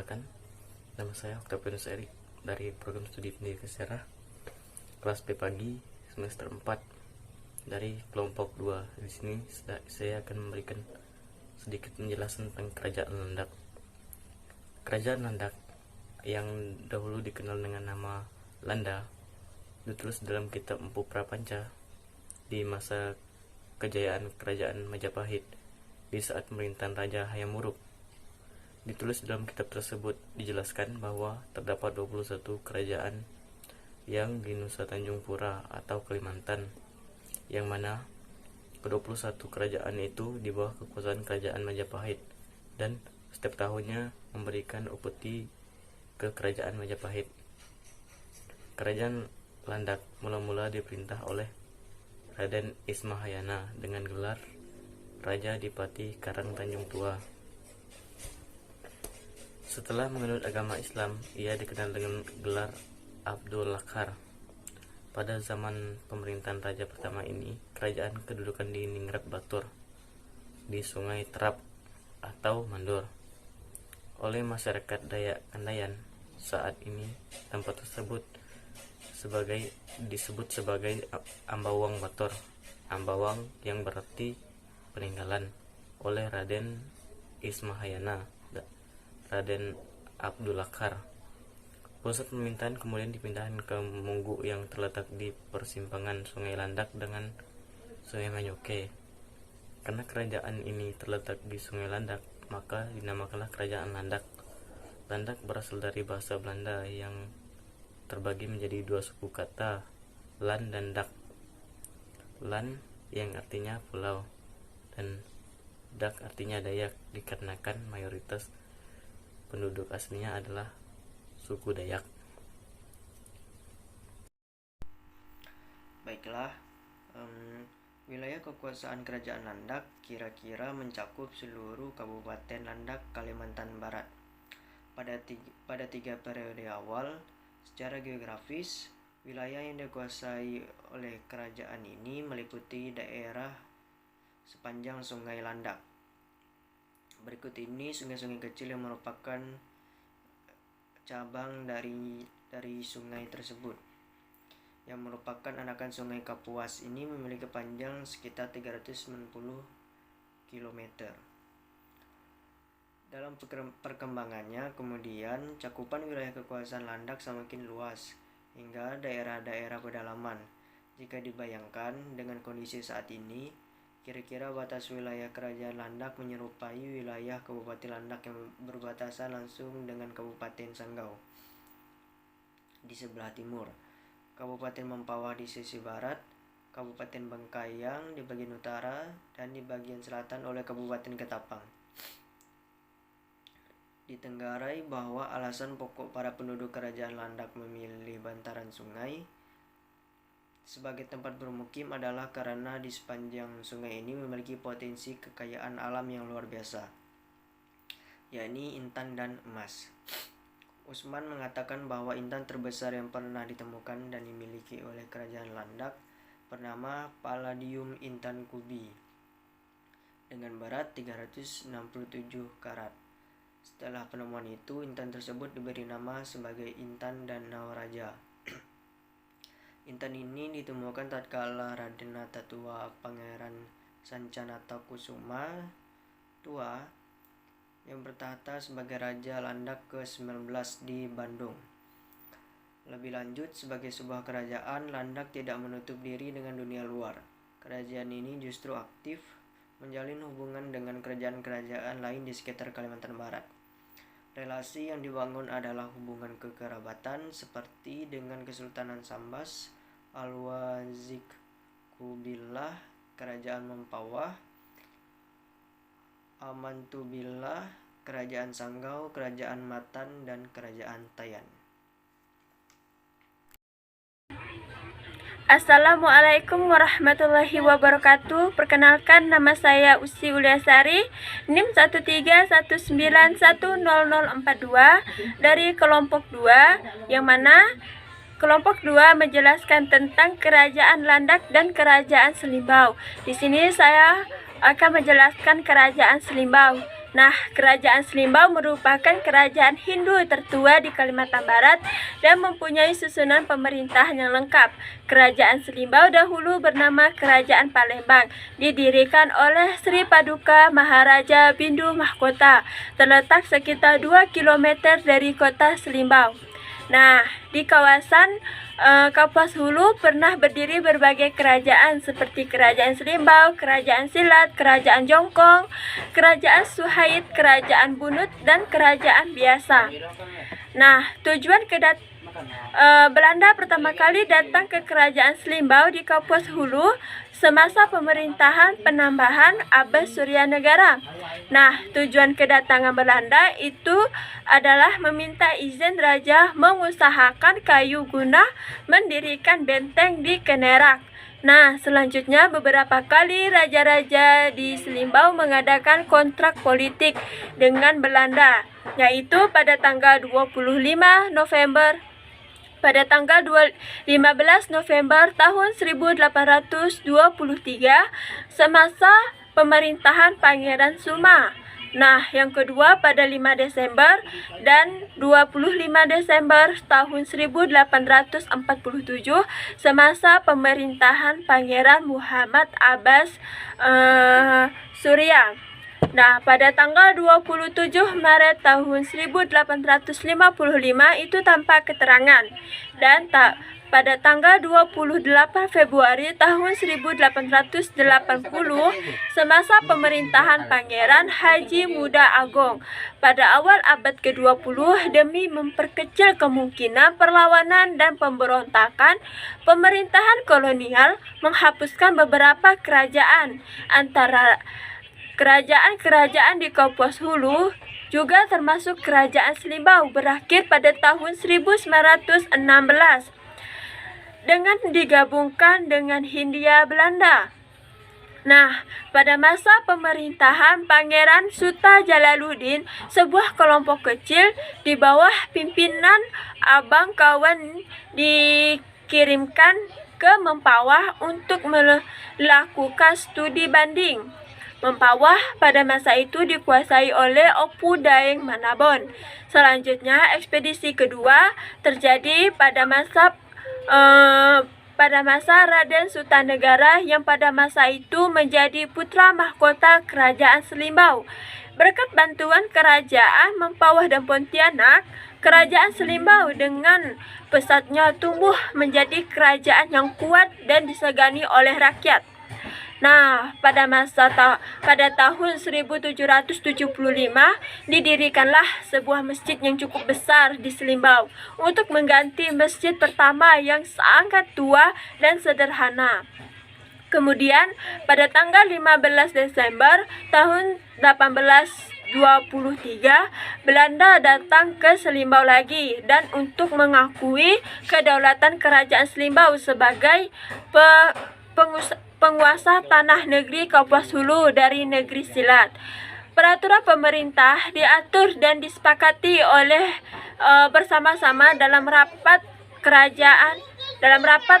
Perkenalkan, nama saya Octavianus Erik dari program studi pendidikan sejarah kelas B pagi semester 4 dari kelompok 2. Di sini saya akan memberikan sedikit penjelasan tentang Kerajaan Landak. Kerajaan Landak yang dahulu dikenal dengan nama Landa ditulis dalam kitab Empu Prapanca di masa kejayaan Kerajaan Majapahit di saat pemerintahan Raja Hayam Wuruk. Ditulis dalam kitab tersebut dijelaskan bahwa terdapat 21 kerajaan yang di Nusa Tanjung Pura atau Kalimantan, yang mana ke-21 kerajaan itu di bawah kekuasaan Kerajaan Majapahit dan setiap tahunnya memberikan upeti ke Kerajaan Majapahit. Kerajaan Landak mula-mula diperintah oleh Raden Ismahayana dengan gelar Raja Dipati Karang Tanjung Tua. Setelah menganut agama Islam, ia dikenal dengan gelar Abdul Lakhar. Pada zaman pemerintahan raja pertama ini, kerajaan kedudukan di Ningrat Batur di Sungai Terap atau Mandor oleh masyarakat Dayak Kandayan. Saat ini tempat tersebut disebut sebagai Ambawang Batur. Ambawang yang berarti peninggalan oleh Raden Ismahayana, Raden Abdul Lakhar. Pusat pemerintahan kemudian dipindahkan ke Munggu yang terletak di persimpangan Sungai Landak dengan Sungai Manyoke. Karena kerajaan ini terletak di Sungai Landak, maka dinamakanlah Kerajaan Landak. Landak berasal dari bahasa Belanda yang terbagi menjadi dua suku kata, Lan dan Dak. Lan yang artinya pulau dan Dak artinya Dayak, dikarenakan mayoritas penduduk aslinya adalah suku Dayak. Baiklah, wilayah kekuasaan Kerajaan Landak kira-kira mencakup seluruh Kabupaten Landak, Kalimantan Barat. Pada tiga periode awal, secara geografis, wilayah yang dikuasai oleh kerajaan ini meliputi daerah sepanjang Sungai Landak. Berikut ini sungai-sungai kecil yang merupakan cabang dari sungai tersebut. Yang merupakan anakan Sungai Kapuas ini memiliki panjang sekitar 390 km. Dalam perkembangannya, kemudian cakupan wilayah kekuasaan Landak semakin luas hingga daerah-daerah pedalaman. Jika dibayangkan dengan kondisi saat ini, kira-kira batas wilayah Kerajaan Landak menyerupai wilayah Kabupaten Landak yang berbatasan langsung dengan Kabupaten Sanggau di sebelah timur, Kabupaten Mempawah di sisi barat, Kabupaten Bengkayang di bagian utara, dan di bagian selatan oleh Kabupaten Ketapang. Ditenggarai bahwa alasan pokok para penduduk Kerajaan Landak memilih bantaran sungai sebagai tempat bermukim adalah karena di sepanjang sungai ini memiliki potensi kekayaan alam yang luar biasa, yakni intan dan emas. Usman mengatakan bahwa intan terbesar yang pernah ditemukan dan dimiliki oleh Kerajaan Landak bernama Palladium Intan Kubi dengan berat 367 karat. Setelah penemuan itu, intan tersebut diberi nama sebagai Intan Danau Raja. Intan ini ditemukan tatkala Raden Natatua Pangeran Sancanata Kusuma II yang bertahta sebagai Raja Landak ke-19 di Bandung. Lebih lanjut, sebagai sebuah kerajaan, Landak tidak menutup diri dengan dunia luar. Kerajaan ini justru aktif menjalin hubungan dengan kerajaan-kerajaan lain di sekitar Kalimantan Barat. Relasi yang dibangun adalah hubungan kekerabatan seperti dengan Kesultanan Sambas, Al-Wazik Kubillah, Kerajaan Mempawah, Amantubillah, Kerajaan Sanggau, Kerajaan Matan, dan Kerajaan Tayan. Assalamualaikum warahmatullahi wabarakatuh. Perkenalkan, nama saya Usi Uliasari, NIM 131910042 dari kelompok 2, yang mana kelompok 2 menjelaskan tentang Kerajaan Landak dan Kerajaan Selimbau. Di sini saya akan menjelaskan kerajaan Selimbau. Nah, kerajaan Selimbau merupakan kerajaan Hindu tertua di Kalimantan Barat dan mempunyai susunan pemerintahan yang lengkap. Kerajaan Selimbau dahulu bernama Kerajaan Palembang, didirikan oleh Sri Paduka Maharaja Bindu Mahkota, terletak sekitar 2 km dari kota Selimbau. Nah, di kawasan Kapuas Hulu pernah berdiri berbagai kerajaan seperti Kerajaan Selimbau, Kerajaan Silat, Kerajaan Jongkong, Kerajaan Suhaid, Kerajaan Bunut, dan Kerajaan Biasa. Nah, tujuan Belanda pertama kali datang ke Kerajaan Selimbau di Kapuas Hulu semasa pemerintahan penambahan Abbas Suryanegara. Nah, tujuan kedatangan Belanda itu adalah meminta izin raja mengusahakan kayu guna mendirikan benteng di Kenerak. Nah, selanjutnya beberapa kali raja-raja di Selimbau mengadakan kontrak politik dengan Belanda, yaitu pada tanggal 15 November tahun 1823 semasa pemerintahan Pangeran Suma. Nah, yang kedua pada 5 Desember dan 25 Desember tahun 1847 semasa pemerintahan Pangeran Muhammad Abbas Surya. Nah, pada tanggal 27 Maret tahun 1855 itu tanpa keterangan. Dan pada tanggal 28 Februari tahun 1880 semasa pemerintahan Pangeran Haji Muda Agong. Pada awal abad ke-20 demi memperkecil kemungkinan perlawanan dan pemberontakan, pemerintahan kolonial menghapuskan beberapa kerajaan. Antara kerajaan-kerajaan di Kapuas Hulu juga termasuk Kerajaan Selimbau berakhir pada tahun 1916 dengan digabungkan dengan Hindia Belanda. Nah, pada masa pemerintahan Pangeran Suta Jalaluddin, sebuah kelompok kecil di bawah pimpinan Abang Kawan dikirimkan ke Mempawah untuk melakukan studi banding. Mempawah pada masa itu dikuasai oleh Opu Daeng Manabon. Selanjutnya, ekspedisi kedua terjadi pada masa Raden Sutanegara yang pada masa itu menjadi putra mahkota Kerajaan Selimbau. Berkat bantuan kerajaan Mempawah dan Pontianak, Kerajaan Selimbau dengan pesatnya tumbuh menjadi kerajaan yang kuat dan disegani oleh rakyat. Nah, pada tahun 1775 didirikanlah sebuah masjid yang cukup besar di Selimbau untuk mengganti masjid pertama yang sangat tua dan sederhana. Kemudian pada tanggal 15 Desember tahun 1823 Belanda datang ke Selimbau lagi dan untuk mengakui kedaulatan Kerajaan Selimbau sebagai penguasa tanah negeri Kapuas Hulu dari negeri Silat. Peraturan pemerintah diatur dan disepakati oleh bersama-sama dalam rapat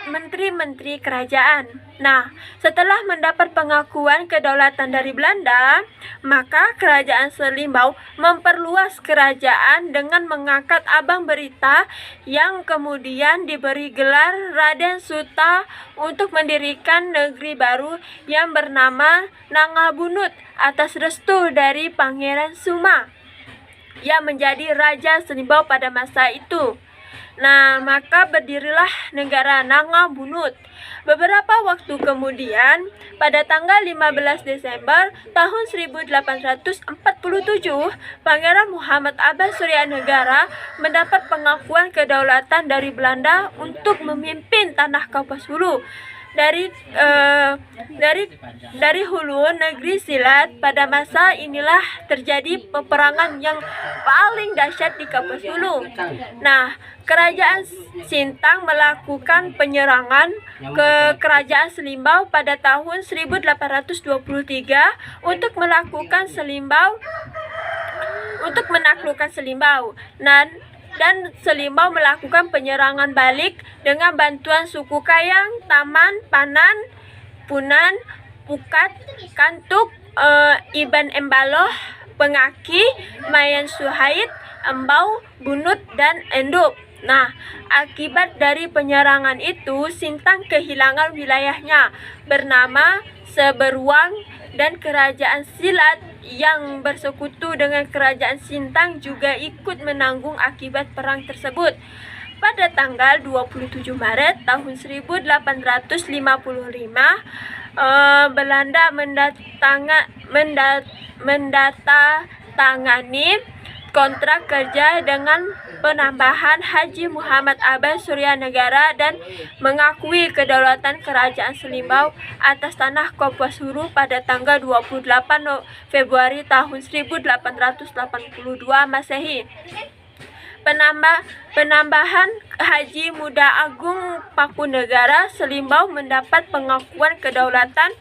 menteri-menteri kerajaan. Nah, setelah mendapat pengakuan kedaulatan dari Belanda, maka Kerajaan Selimbau memperluas kerajaan dengan mengangkat Abang Berita yang kemudian diberi gelar Raden Suta untuk mendirikan negeri baru yang bernama Nangabunut atas restu dari Pangeran Suma yang menjadi Raja Selimbau pada masa itu. Nah, maka berdirilah negara Nangabunut. Beberapa waktu kemudian, pada tanggal 15 Desember tahun 1847, Pangeran Muhammad Abbas Suryanegara mendapat pengakuan kedaulatan dari Belanda untuk memimpin tanah Kapuas Hulu. Dari hulu negeri Silat. Pada masa inilah terjadi peperangan yang paling dahsyat di Kapuas Hulu. Nah, Kerajaan Sintang melakukan penyerangan ke Kerajaan Selimbau pada tahun 1823 untuk menaklukkan Selimbau. Dan Selimbau melakukan penyerangan balik dengan bantuan suku Kayang, Taman, Panan, Punan, Pukat, Kantuk, Iban Embaloh, Pengaki, Mayan Suhaid, Embau, Bunut, dan Endup. Nah, akibat dari penyerangan itu, Sintang kehilangan wilayahnya bernama Seberuang, dan kerajaan Silat yang bersekutu dengan kerajaan Sintang juga ikut menanggung akibat perang tersebut. Pada tanggal 27 Maret tahun 1855, Belanda mendatangani kontrak kerja dengan penambahan Haji Muhammad Abbas Suryanegara dan mengakui kedaulatan kerajaan Selimbau atas tanah Kapuas Hulu pada tanggal 28 Februari tahun 1882 Masehi. Penambahan Haji Muda Agung Pakunegara Selimbau mendapat pengakuan kedaulatan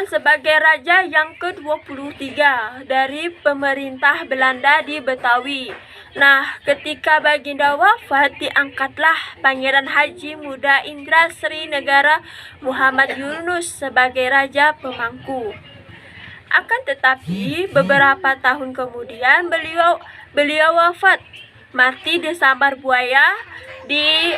sebagai raja yang ke-23 dari pemerintah Belanda di Betawi. Nah, ketika baginda wafat, diangkatlah Pangeran Haji Muda Indra Sri Negara Muhammad Yunus sebagai raja pemangku. Akan tetapi, beberapa tahun kemudian beliau wafat, mati di Sambar Buaya di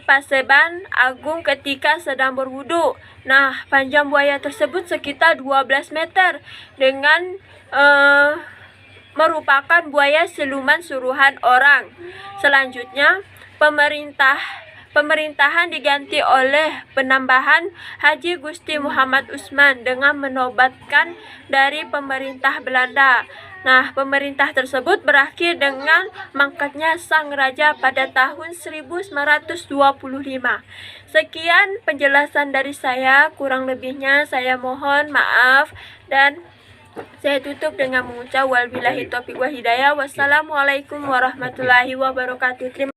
Paseban Agung ketika sedang berwudu. Nah, panjang buaya tersebut sekitar 12 meter dengan merupakan buaya siluman suruhan orang. Selanjutnya, pemerintahan diganti oleh penambahan Haji Gusti Muhammad Usman dengan menobatkan dari pemerintah Belanda. Nah, pemerintah tersebut berakhir dengan mangkatnya sang raja pada tahun 1925. Sekian penjelasan dari saya, kurang lebihnya saya mohon maaf dan saya tutup dengan mengucap wabillahi taufiq wa hidayah. Wassalamualaikum warahmatullahi wabarakatuh.